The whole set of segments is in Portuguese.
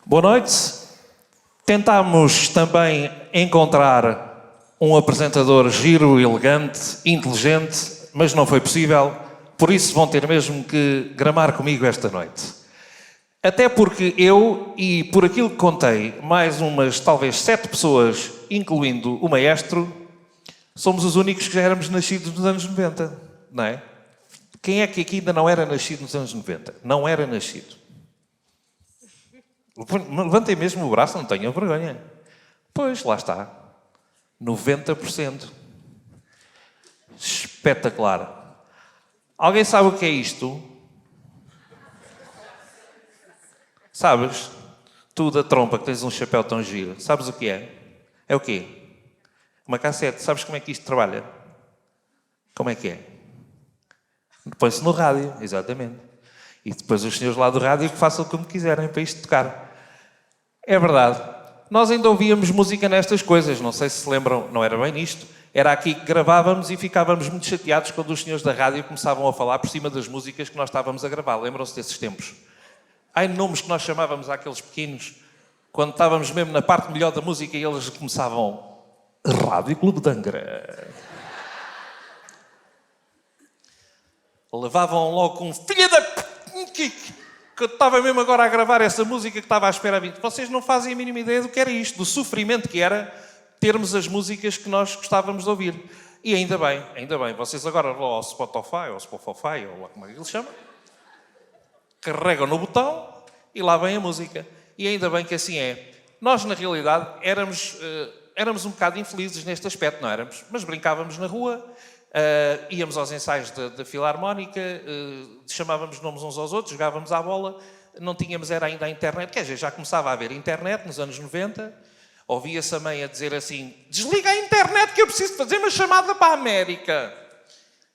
Boa noite. Tentámos também encontrar um apresentador giro, elegante, inteligente, mas não foi possível, por isso vão ter mesmo que gramar comigo esta noite. Até porque eu, e por aquilo que contei, mais umas talvez 7 pessoas, incluindo o maestro, somos os únicos que já éramos nascidos nos anos 90, não é? Quem é que aqui ainda não era nascido nos anos 90? Não era nascido. Levantem mesmo o braço, não tenham vergonha. Pois, lá está. 90%. Espetacular. Alguém sabe o que é isto? Sabes? Tu da trompa que tens um chapéu tão giro. Sabes o que é? É o quê? Uma cassete. Sabes como é que isto trabalha? Como é que é? Põe-se no rádio, exatamente. E depois os senhores lá do rádio que façam como quiserem para isto tocar. É verdade. Nós ainda ouvíamos música nestas coisas. Não sei se se lembram, não era bem nisto. Era aqui que gravávamos e ficávamos muito chateados quando os senhores da rádio começavam a falar por cima das músicas que nós estávamos a gravar. Lembram-se desses tempos? Há nomes que nós chamávamos àqueles pequenos, quando estávamos mesmo na parte melhor da música e eles começavam... Rádio Clube de Angra. Levavam logo com filha da... que eu estava mesmo agora a gravar essa música que estava à espera a vir. Vocês não fazem a mínima ideia do que era isto, do sofrimento que era termos as músicas que nós gostávamos de ouvir. E ainda bem. Vocês agora vão ao Spotify, ou lá como é que ele chama, carregam no botão e lá vem a música. E ainda bem que assim é. Nós, na realidade, éramos um bocado infelizes neste aspecto, não éramos? Mas brincávamos na rua, íamos aos ensaios da Filarmónica, chamávamos nomes uns aos outros, jogávamos à bola, não tínhamos era ainda a internet, quer dizer, já começava a haver internet nos anos 90, ouvia-se a mãe a dizer assim, desliga a internet que eu preciso fazer uma chamada para a América.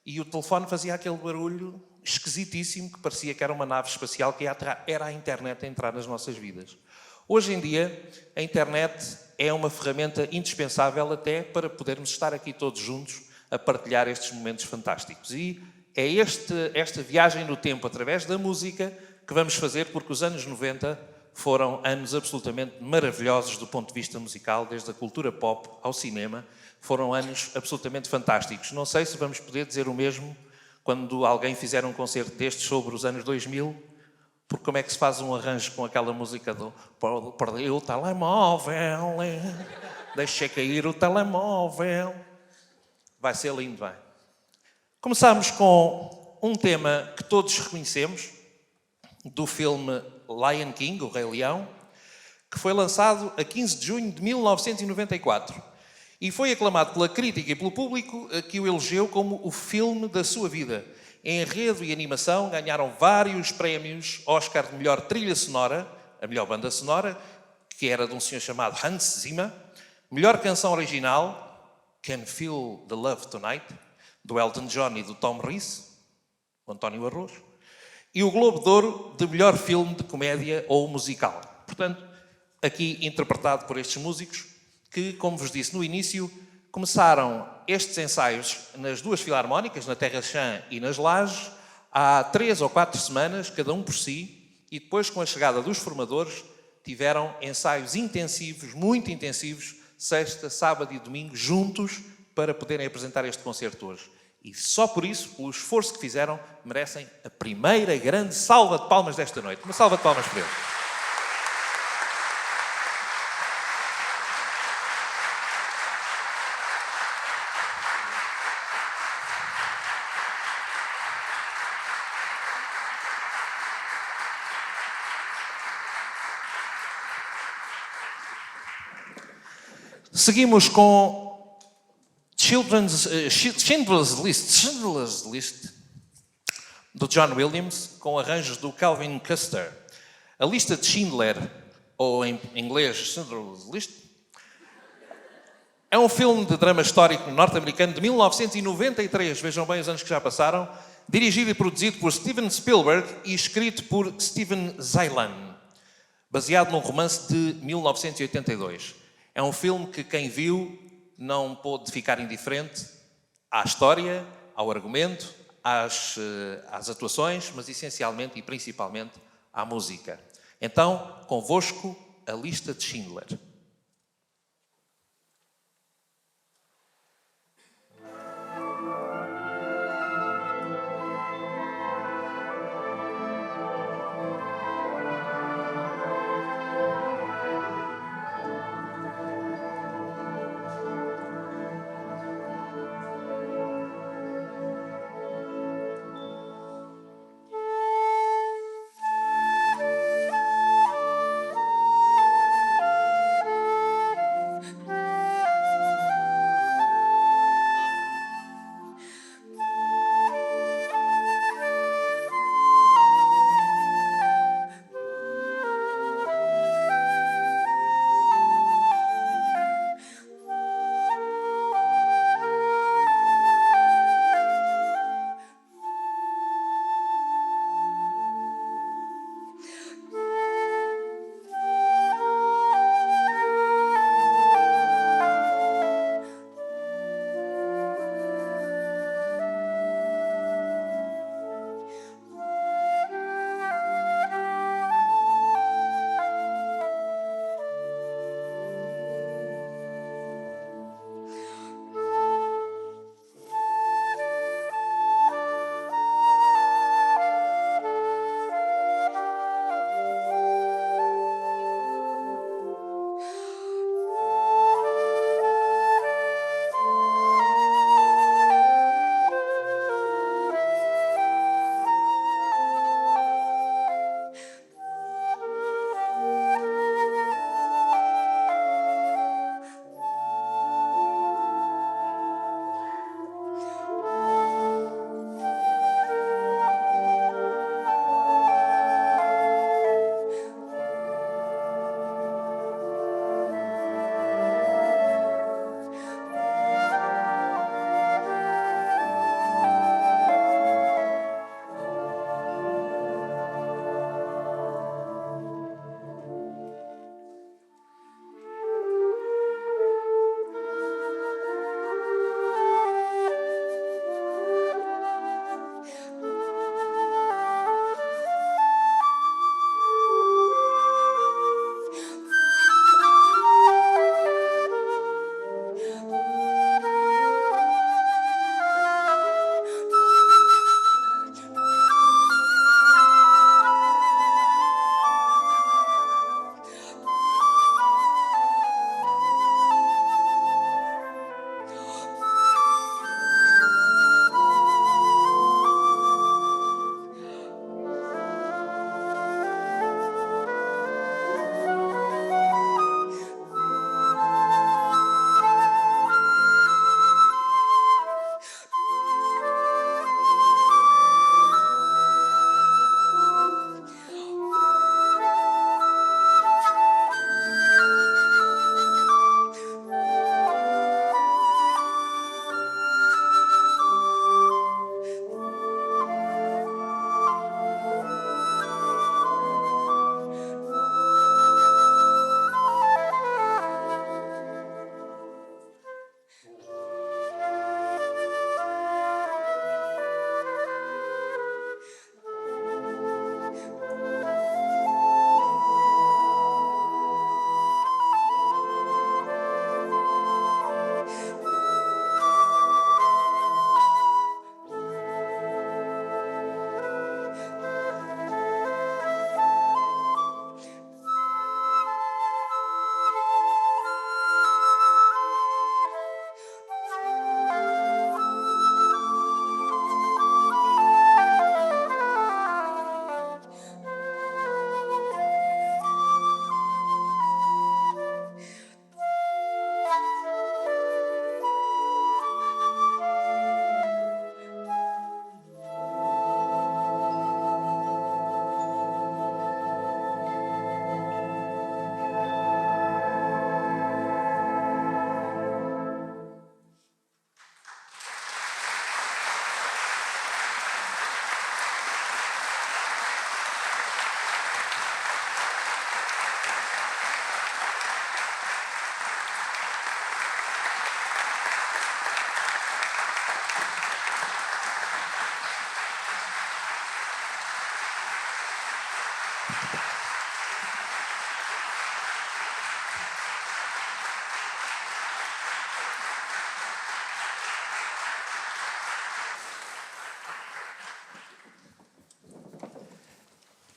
E o telefone fazia aquele barulho esquisitíssimo que parecia que era uma nave espacial que era a internet a entrar nas nossas vidas. Hoje em dia, a internet é uma ferramenta indispensável até para podermos estar aqui todos juntos a partilhar estes momentos fantásticos. E é esta viagem no tempo, através da música, que vamos fazer, porque os anos 90 foram anos absolutamente maravilhosos do ponto de vista musical, desde a cultura pop ao cinema, foram anos absolutamente fantásticos. Não sei se vamos poder dizer o mesmo quando alguém fizer um concerto destes sobre os anos 2000, porque como é que se faz um arranjo com aquela música do perdi o telemóvel, deixei cair o telemóvel. Vai ser lindo, vai. Começamos com um tema que todos reconhecemos, do filme Lion King, o Rei Leão, que foi lançado a 15 de junho de 1994 e foi aclamado pela crítica e pelo público, que o elegeu como o filme da sua vida. Em enredo e animação ganharam vários prémios Oscar de melhor trilha sonora, a melhor banda sonora, que era de um senhor chamado Hans Zimmer, melhor canção original, Can Feel the Love Tonight, do Elton John e do Tom Reese, o António Arroz, e o Globo de Ouro de melhor filme de comédia ou musical. Portanto, aqui interpretado por estes músicos que, como vos disse no início, começaram estes ensaios nas duas filarmónicas, na Terra Chã e nas Lajes, há 3 ou 4 semanas, cada um por si, e depois, com a chegada dos formadores, tiveram ensaios intensivos, muito intensivos, sexta, sábado e domingo, juntos, para poderem apresentar este concerto hoje. E só por isso, o esforço que fizeram, merecem a primeira grande salva de palmas desta noite. Uma salva de palmas para eles. Seguimos com Schindler's List, do John Williams, com arranjos do Calvin Custer. A lista de Schindler ou em inglês, Schindler's List. É um filme de drama histórico norte-americano de 1993, vejam bem os anos que já passaram, dirigido e produzido por Steven Spielberg e escrito por Steven Zailan, baseado num romance de 1982. É um filme que quem viu não pôde ficar indiferente à história, ao argumento, às atuações, mas essencialmente e principalmente à música. Então, convosco, a lista de Schindler.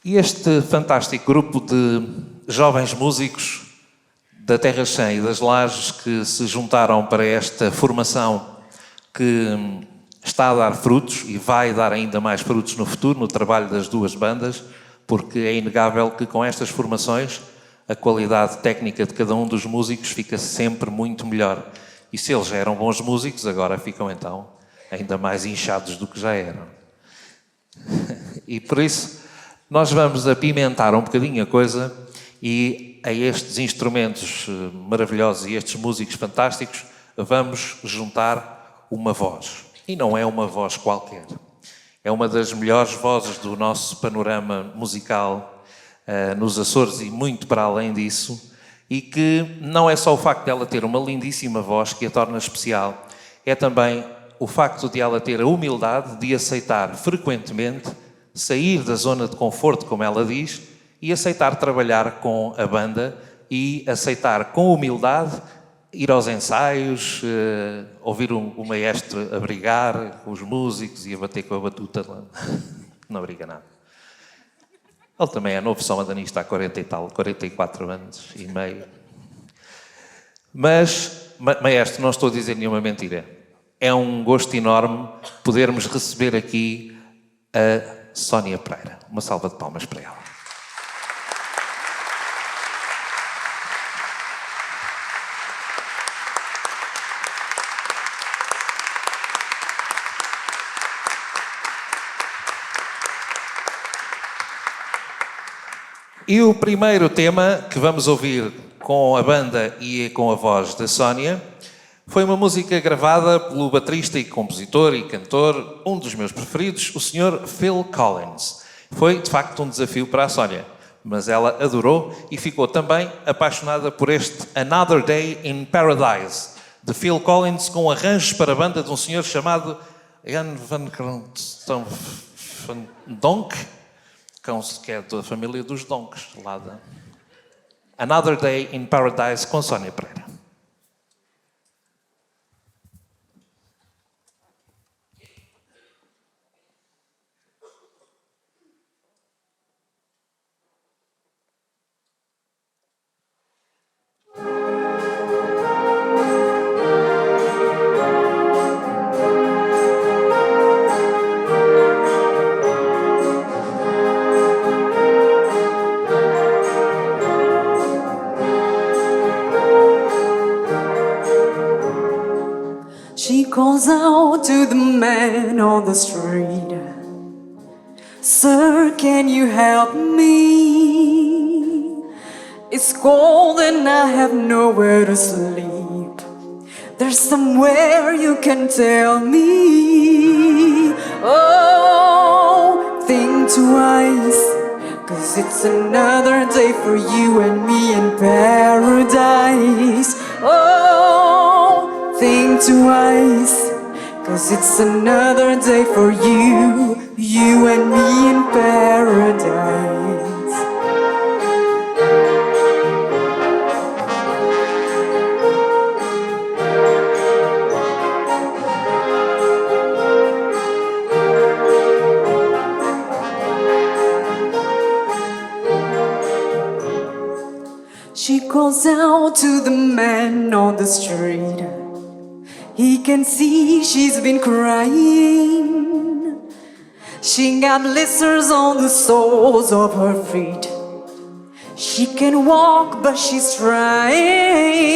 E este fantástico grupo de jovens músicos da Terra Chã e das Lajes que se juntaram para esta formação que está a dar frutos e vai dar ainda mais frutos no futuro, no trabalho das duas bandas, porque é inegável que com estas formações a qualidade técnica de cada um dos músicos fica sempre muito melhor. E se eles já eram bons músicos, agora ficam então ainda mais inchados do que já eram. E por isso nós vamos apimentar um bocadinho a coisa e a estes instrumentos maravilhosos e estes músicos fantásticos vamos juntar uma voz. E não é uma voz qualquer. É uma das melhores vozes do nosso panorama musical nos Açores e muito para além disso, e que não é só o facto de ela ter uma lindíssima voz que a torna especial, é também o facto de ela ter a humildade de aceitar frequentemente sair da zona de conforto, como ela diz, e aceitar trabalhar com a banda e aceitar com humildade ir aos ensaios, ouvir o maestro a brigar com os músicos e a bater com a batuta. Não briga nada. Ele também é novo salmandanista há 44 anos e meio. Mas, maestro, não estou a dizer nenhuma mentira. É um gosto enorme podermos receber aqui a Sónia Pereira. Uma salva de palmas para ela. E o primeiro tema que vamos ouvir com a banda e com a voz da Sónia foi uma música gravada pelo baterista e compositor e cantor, um dos meus preferidos, o Sr. Phil Collins. Foi, de facto, um desafio para a Sónia, mas ela adorou e ficou também apaixonada por este Another Day in Paradise, de Phil Collins, com arranjos para a banda de um senhor chamado Jan van Donk, que é da família dos Donks, lá da Another Day in Paradise, com Sónia Pereira. She calls out to the man on the street, "Sir, can you help me? It's cold and I have nowhere to sleep. There's somewhere you can tell me." Oh, think twice, 'cause it's another day for you and me in paradise. Oh, think twice, 'cause it's another day for you, you and me in paradise. She calls out to the man on the street. He can see she's been crying. She got blisters on the soles of her feet. She can walk, but she's trying.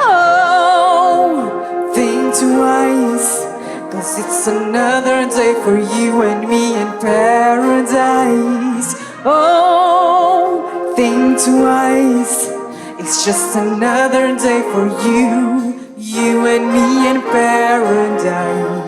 Oh, think twice, 'cause it's another day for you and me in paradise. Oh, think twice, it's just another day for you, you and me in paradise.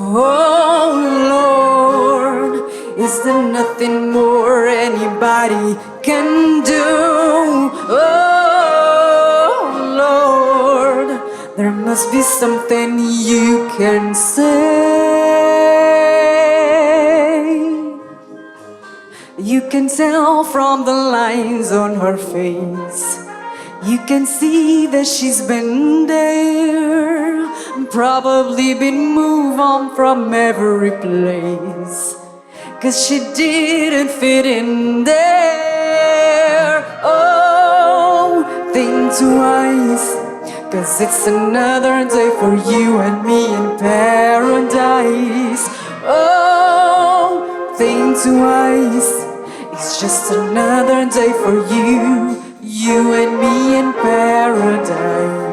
Oh Lord, is there nothing more anybody can do? Oh Lord, there must be something you can say. You can tell from the lines on her face. You can see that she's been there, probably been moved on from every place, 'cause she didn't fit in there. Oh, think twice, 'cause it's another day for you and me in paradise. Oh, think twice, it's just another day for you, you and me in paradise.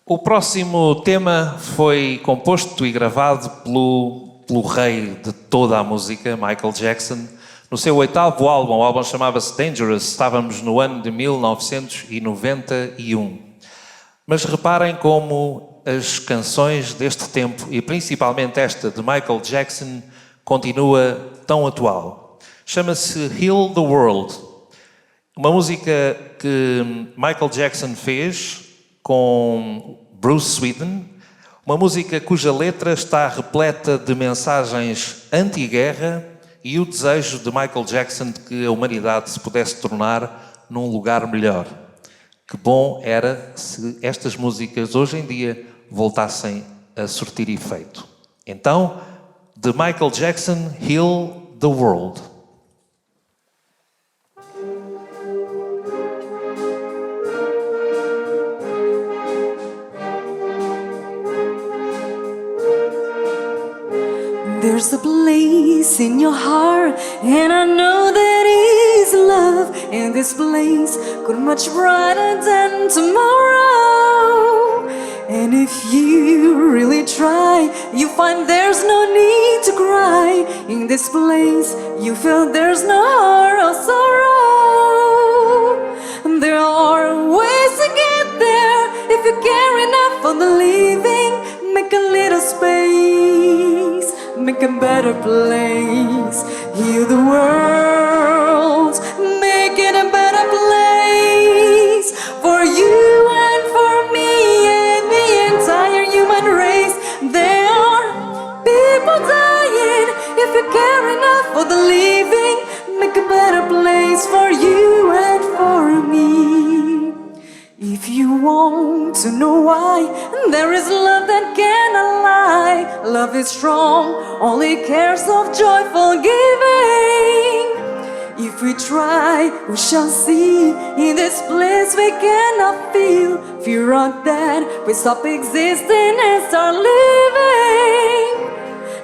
O próximo tema foi composto e gravado pelo rei de toda a música, Michael Jackson. No seu 8º álbum, o álbum chamava-se Dangerous, estávamos no ano de 1991. Mas reparem como as canções deste tempo, e principalmente esta de Michael Jackson, continua tão atual. Chama-se Heal the World. Uma música que Michael Jackson fez com Bruce Sweden, uma música cuja letra está repleta de mensagens anti-guerra e o desejo de Michael Jackson de que a humanidade se pudesse tornar num lugar melhor. Que bom era se estas músicas hoje em dia voltassem a surtir efeito. Então, de Michael Jackson, Heal the World. There's a place in your heart, and I know that is love. And this place could much brighter than tomorrow. And if you really try, you find there's no need to cry. In this place, you feel there's no heart or sorrow. And there are ways to get there if you care enough for the living. Make a little space, make a better place. Heal the world, make it a better place for you and for me and the entire human race. There are people dying. If you care enough for the living, make a better place for you and for me. If you want to know why, there is love that cannot lie. Love is strong, only cares of joyful giving. If we try, we shall see. In this place we cannot feel fear or death. We stop existing and start living.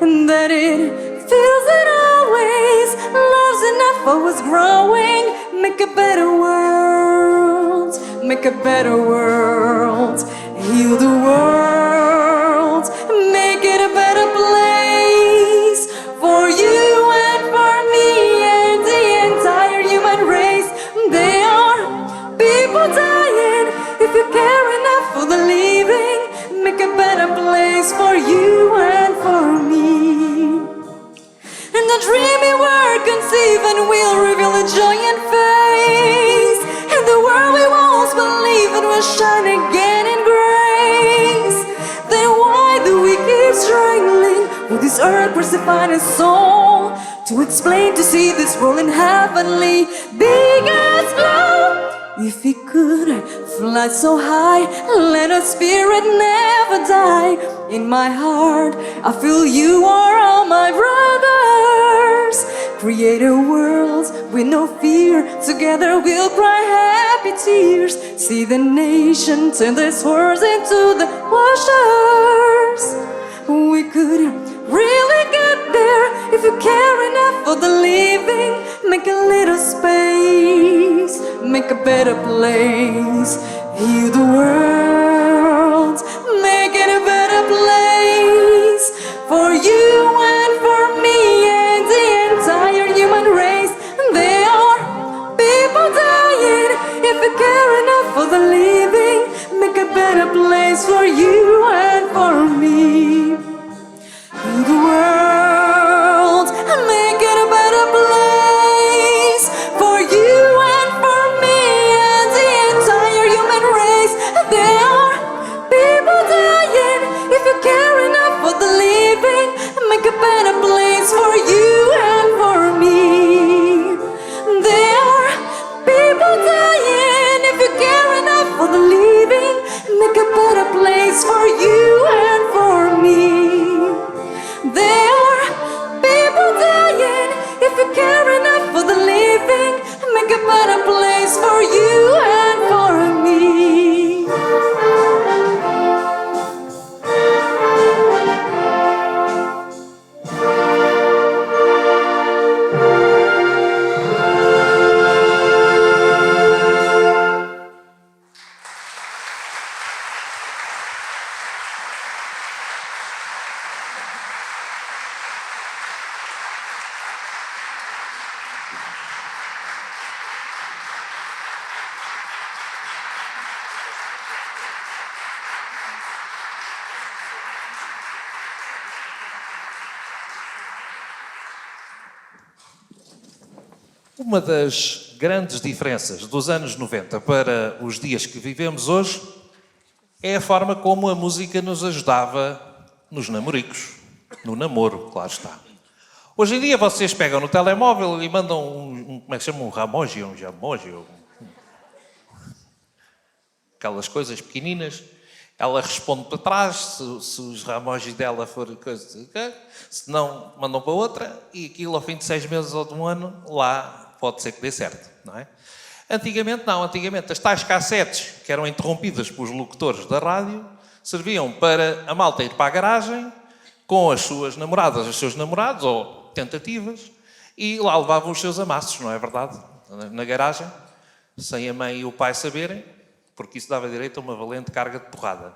And that it feels it always. Love's enough for us growing. Make a better world, make a better world. Heal the world, make it a better place for you and for me and the entire human race. There are people dying. If you care enough for the living, make a better place for you and for me. And the dreamy word conceive and will reveal a joyous face. And the world we once believed in will shine again in grace. Then why do we keep struggling with this earth crucified and soul? To explain, to see this world in heavenly big and slow. If we could fly so high, let our spirit never die. In my heart, I feel you are all my brothers. Create a world with no fear. Together we'll cry happy tears. See the nation turn their swords into the washers. We could really get there. If you care enough for the living, make a little space, make a better place. Heal the world, make it a better place for you and for me and the entire human race. There are people dying. If you care enough for the living, make a better place for you and for me. Heal the world and make it a better place for you and for me and the entire human race. There are people dying. If you care enough for the living, make a better place for you and for me. There are people dying. If you care enough for the living, make a better place for you and for me. There are people dying. If you care enough for the living, make a better place for you and for me. Uma das grandes diferenças dos anos 90 para os dias que vivemos hoje é a forma como a música nos ajudava nos namoricos, no namoro, claro está. Hoje em dia vocês pegam no telemóvel e mandam como é que se chama? Um ramoji, um jamoji, aquelas coisas pequeninas. Ela responde para trás, se os ramojis dela forem coisa, se não, mandam para outra e aquilo ao fim de 6 meses ou de um ano, lá pode ser que dê certo, não é? Antigamente não, antigamente as tais cassetes que eram interrompidas pelos locutores da rádio serviam para a malta ir para a garagem com as suas namoradas, os seus namorados ou tentativas e lá levavam os seus amassos, não é verdade? Na garagem, sem a mãe e o pai saberem, porque isso dava direito a uma valente carga de porrada.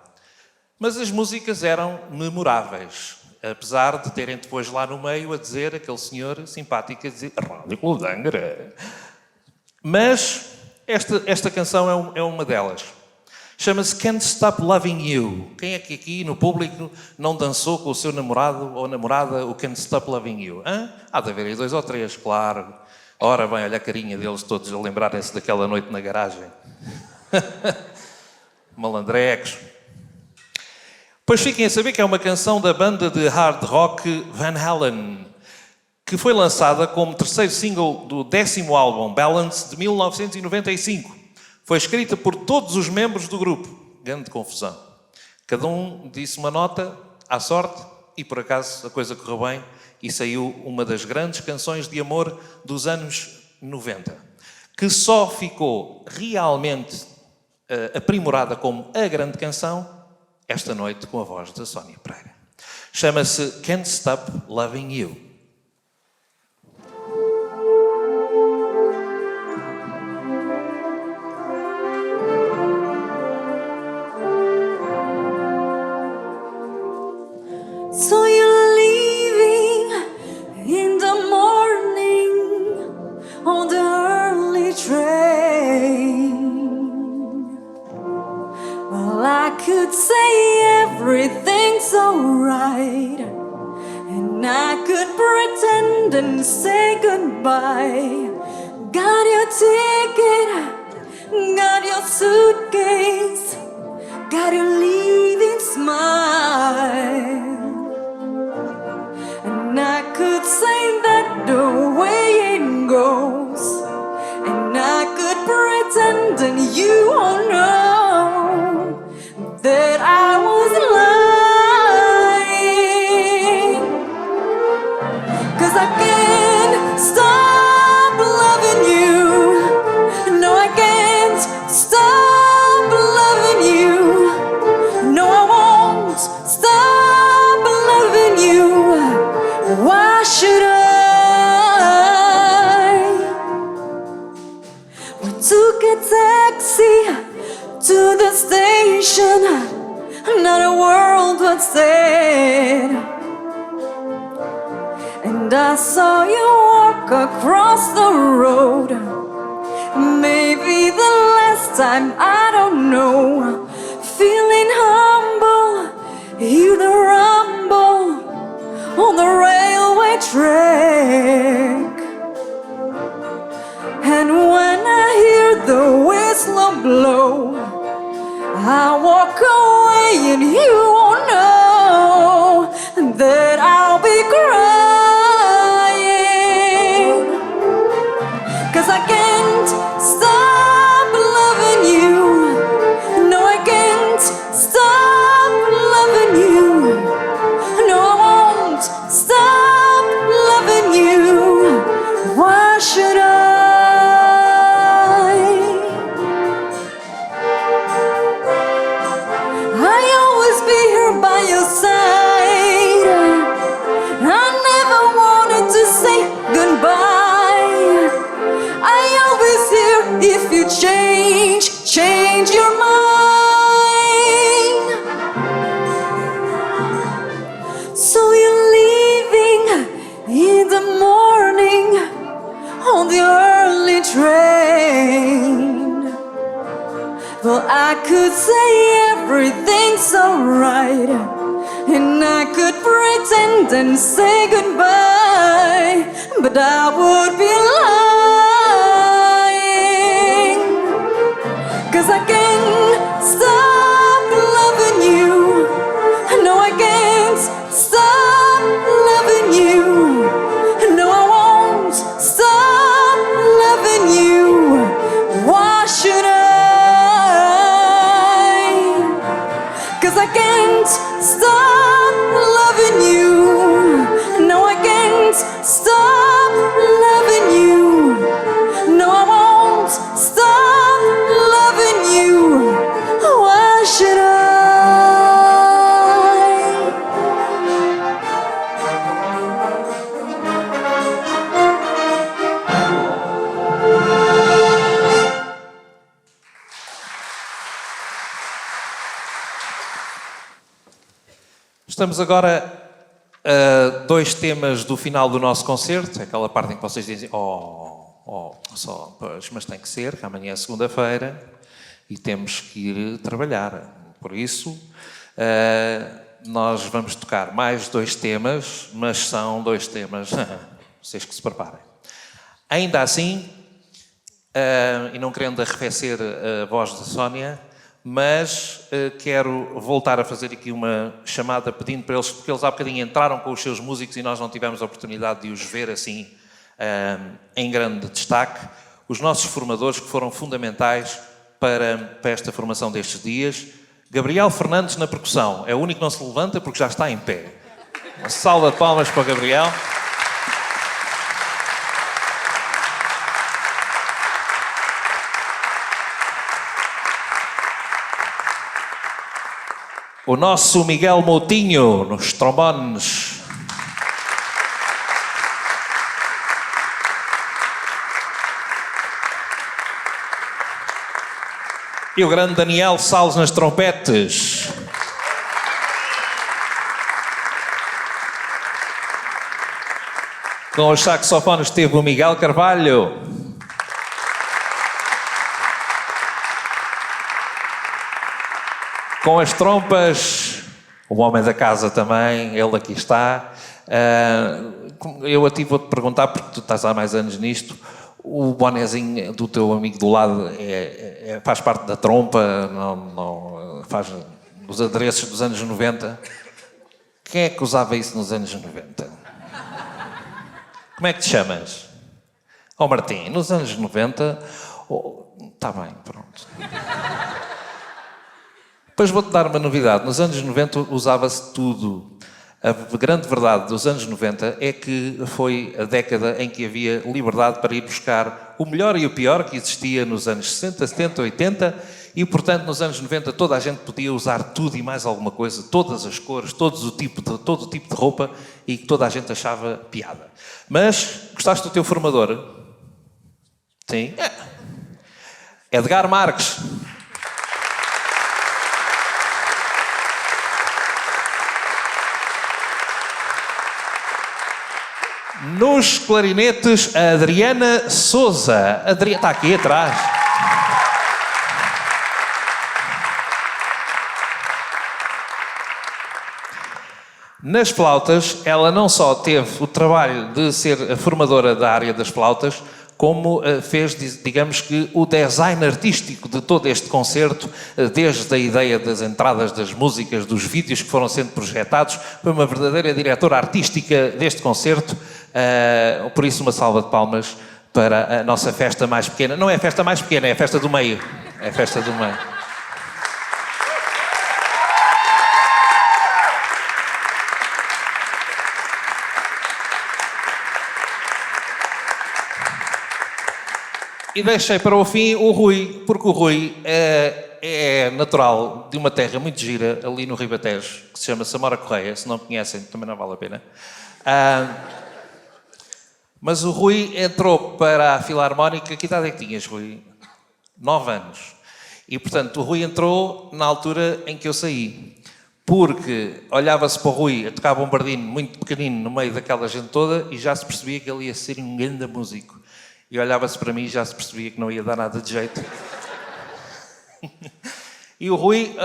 Mas as músicas eram memoráveis, apesar de terem depois lá no meio a dizer, aquele senhor simpático a dizer Rádio Lodangra. Mas esta canção é uma delas. Chama-se Can't Stop Loving You. Quem é que aqui no público não dançou com o seu namorado ou namorada o Can't Stop Loving You? Hã? Há de haver aí 2 ou 3, claro. Ora bem, olha a carinha deles todos a lembrarem-se daquela noite na garagem. Malandrecos. Pois fiquem a saber que é uma canção da banda de hard rock Van Halen, que foi lançada como terceiro single do 10º álbum Balance de 1995. Foi escrita por todos os membros do grupo. Grande confusão. Cada um disse uma nota à sorte e por acaso a coisa correu bem e saiu uma das grandes canções de amor dos anos 90, que só ficou realmente aprimorada como a grande canção esta noite com a voz da Sónia Pereira. Chama-se Can't Stop Loving You. So you're leaving in the morning on the early train. Well, I could say everything's alright, and I could pretend and say goodbye. Got your ticket, got your suitcase, got your leaving smile. And I could say that the way it goes, and I could pretend and you won't know that I was lying. 'Cause I can't stop loving you. No, I can't stop loving you. No, I won't stop felt sad, and I saw you walk across the road. Maybe the last time, I don't know. Feeling humble, hear the rumble on the railway track. And when I hear the whistle blow, I walk away and you won't know that I'll be crying. 'Cause I can't stop loving you. No, I can't stop loving you. No, I won't stop loving you. Why should I? I'll always be here by your side. I never wanted to say goodbye. I always here if you change your mind. So you're leaving in the morning on the early train. Well, I could say everything's alright, and I could pretend and say goodbye, but I would be lying. 'Cause I can't stop loving you. No, I can't stop loving you. No, I won't stop loving you. Why should I? 'Cause I can't stop loving you. No, I can't stop loving you. No, I won't stop loving you. Why should I? Estamos agora a 2 temas do final do nosso concerto, aquela parte em que vocês dizem só, pois, mas tem que ser, que amanhã é segunda-feira e temos que ir trabalhar. Por isso, nós vamos tocar mais 2 temas, mas são 2 temas, vocês que se preparem. Ainda assim, e não querendo arrefecer a voz da Sónia, mas quero voltar a fazer aqui uma chamada pedindo para eles, porque eles há bocadinho entraram com os seus músicos e nós não tivemos a oportunidade de os ver assim em grande destaque. Os nossos formadores que foram fundamentais para esta formação destes dias. Gabriel Fernandes na percussão, é o único que não se levanta porque já está em pé. Uma salva de palmas para o Gabriel. O nosso Miguel Moutinho, nos trombones. E o grande Daniel Salles nas trompetes. Com os saxofones teve o Miguel Carvalho. Com as trompas, o homem da casa também, ele aqui está. Eu a ti vou-te perguntar, porque tu estás há mais anos nisto, o bonezinho do teu amigo do lado faz parte da trompa, não faz os adereços dos anos 90. Quem é que usava isso nos anos 90? Como é que te chamas? Oh, Martim, nos anos 90... Está bem, pronto. Depois vou-te dar uma novidade. Nos anos 90 usava-se tudo. A grande verdade dos anos 90 é que foi a década em que havia liberdade para ir buscar o melhor e o pior que existia nos anos 60, 70, 80 e, portanto, nos anos 90 toda a gente podia usar tudo e mais alguma coisa, todas as cores, todo o tipo de roupa e que toda a gente achava piada. Mas, gostaste do teu formador? Sim? Edgar Marques. Nos clarinetes, a Adriana Souza. Está aqui atrás. Nas flautas, ela não só teve o trabalho de ser a formadora da área das flautas, como fez, digamos que, o design artístico de todo este concerto, desde a ideia das entradas das músicas, dos vídeos que foram sendo projetados, foi uma verdadeira diretora artística deste concerto, por isso uma salva de palmas para a nossa festa mais pequena. Não é a festa mais pequena, é a festa do meio. É a festa do meio. E deixei para o fim o Rui, porque o Rui é natural de uma terra muito gira, ali no Ribatejo, que se chama Samora Correia. Se não conhecem, também não vale a pena. Mas o Rui entrou para a Filarmónica. Que idade é que tinhas, Rui? 9 anos. E, portanto, o Rui entrou na altura em que eu saí. Porque olhava-se para o Rui a tocar bombardino muito pequenino no meio daquela gente toda e já se percebia que ele ia ser um grande músico. E olhava-se para mim e já se percebia que não ia dar nada de jeito. E o Rui,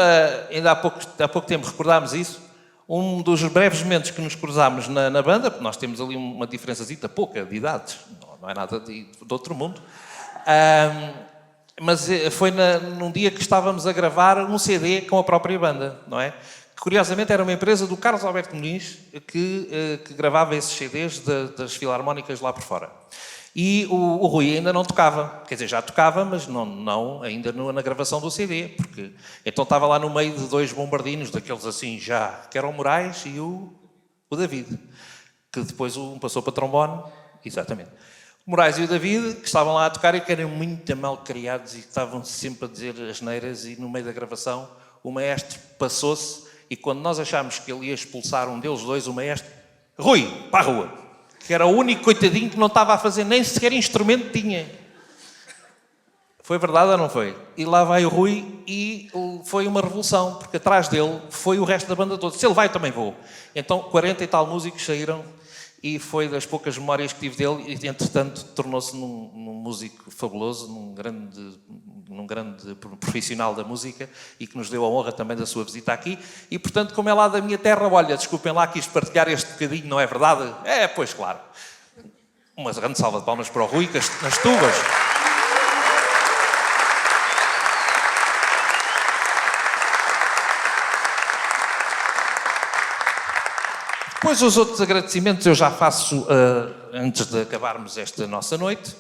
ainda há pouco tempo recordámos isso, um dos breves momentos que nos cruzámos na banda, porque nós temos ali uma diferençazita pouca de idades, não é nada de outro mundo, mas foi num dia que estávamos a gravar um CD com a própria banda, não é? Que curiosamente era uma empresa do Carlos Alberto Muniz que gravava esses CDs das filarmónicas lá por fora. E o Rui ainda não tocava, quer dizer, já tocava, mas não ainda na gravação do CD, porque então estava lá no meio de 2 bombardinos, daqueles assim já, que eram o Moraes e o David, que depois um passou para trombone, exatamente. O Moraes e o David, que estavam lá a tocar e que eram muito mal criados e estavam sempre a dizer asneiras, e no meio da gravação o maestro passou-se e quando nós achámos que ele ia expulsar um deles dois, o maestro, Rui, para a rua! Que era o único coitadinho que não estava a fazer nem sequer instrumento tinha. Foi verdade ou não foi? E lá vai o Rui e foi uma revolução, porque atrás dele foi o resto da banda toda. Se ele vai, também vou. Então, 40 e tal músicos saíram e foi das poucas memórias que tive dele e, entretanto, tornou-se num músico fabuloso, num grande profissional da música e que nos deu a honra também da sua visita aqui. E, portanto, como é lá da minha terra, olha, desculpem lá, quis partilhar este bocadinho, não é verdade? É, pois, claro. Uma grande salva de palmas para o Rui, nas tubas. Depois os outros agradecimentos eu já faço antes de acabarmos esta nossa noite.